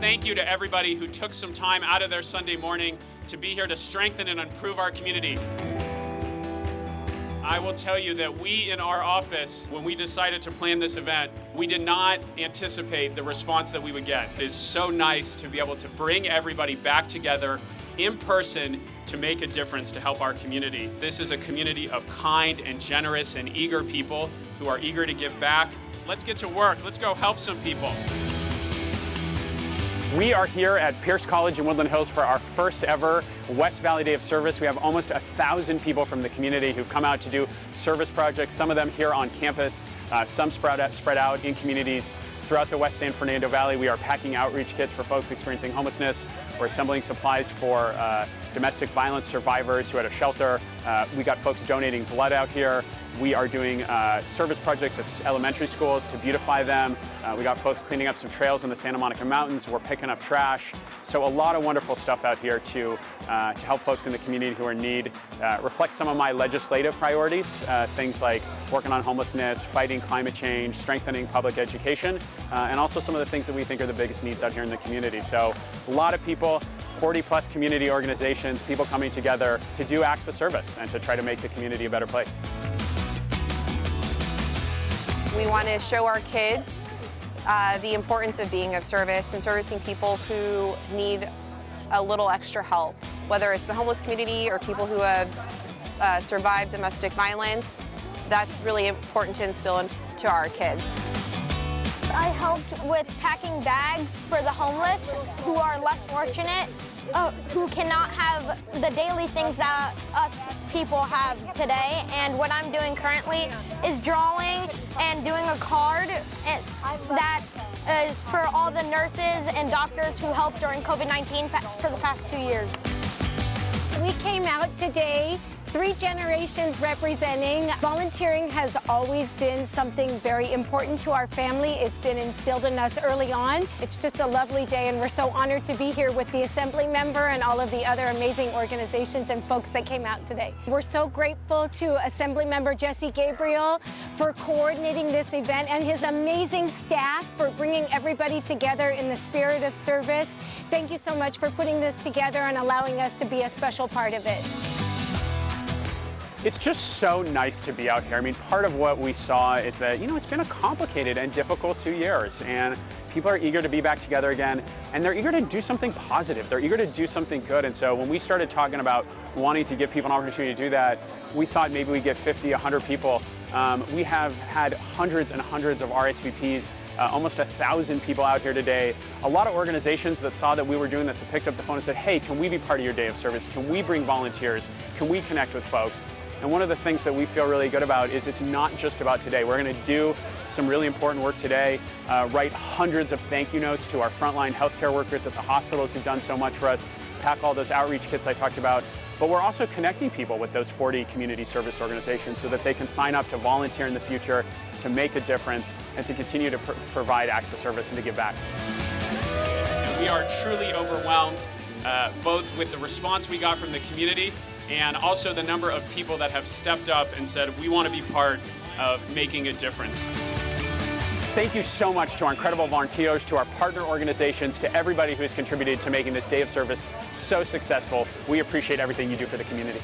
thank you to everybody who took some time out of their Sunday morning to be here to strengthen and improve our community. I will tell you that we in our office, when we decided to plan this event, we did not anticipate the response that we would get. It is so nice to be able to bring everybody back together in person to make a difference to help our community. This is a community of kind and generous and eager people who are eager to give back. Let's get to work. Let's go help some people. We are here at Pierce College in Woodland Hills for our first ever West Valley Day of Service. We have almost 1,000 people from the community who've come out to do service projects, some of them here on campus, some spread out in communities throughout the West San Fernando Valley. We are packing outreach kits for folks experiencing homelessness. We're assembling supplies for domestic violence survivors who had a shelter. We got folks donating blood out here. We are doing service projects at elementary schools to beautify them. We got folks cleaning up some trails in the Santa Monica Mountains. We're picking up trash. So a lot of wonderful stuff out here to help folks in the community who are in need. Reflect some of my legislative priorities, things like working on homelessness, fighting climate change, strengthening public education, and also some of the things that we think are the biggest needs out here in the community. So a lot of people, 40+ community organizations, people coming together to do acts of service and to try to make the community a better place. We want to show our kids the importance of being of service and servicing people who need a little extra help, whether it's the homeless community or people who have survived domestic violence. That's really important to instill into our kids. I helped with packing bags for the homeless who are less fortunate, who cannot have the daily things that us people have today. And what I'm doing currently is drawing and doing a card that is for all the nurses and doctors who helped during COVID-19 for the past 2 years. We came out today, 3 generations representing. Volunteering has always been something very important to our family. It's been instilled in us early on. It's just a lovely day, and we're so honored to be here with the Assembly member and all of the other amazing organizations and folks that came out today. We're so grateful to Assembly member Gabriel for coordinating this event and his amazing staff for bringing everybody together in the spirit of service. Thank you so much for putting this together and allowing us to be a special part of it. It's just so nice to be out here. I mean, part of what we saw is that, it's been a complicated and difficult 2 years, and people are eager to be back together again, and they're eager to do something positive. They're eager to do something good. And so when we started talking about wanting to give people an opportunity to do that, we thought maybe we'd get 50, 100 people. We have had hundreds and hundreds of RSVPs. Almost 1,000 people out here today. A lot of organizations that saw that we were doing this have picked up the phone and said, hey, can we be part of your day of service? Can we bring volunteers? Can we connect with folks? And one of the things that we feel really good about is it's not just about today. We're going to do some really important work today, write hundreds of thank you notes to our frontline healthcare workers at the hospitals who've done so much for us, pack all those outreach kits I talked about. But we're also connecting people with those 40 community service organizations so that they can sign up to volunteer in the future, to make a difference, and to continue to provide acts of service and to give back. And we are truly overwhelmed, both with the response we got from the community and also the number of people that have stepped up and said, we want to be part of making a difference. Thank you so much to our incredible volunteers, to our partner organizations, to everybody who has contributed to making this day of service so successful. We appreciate everything you do for the community.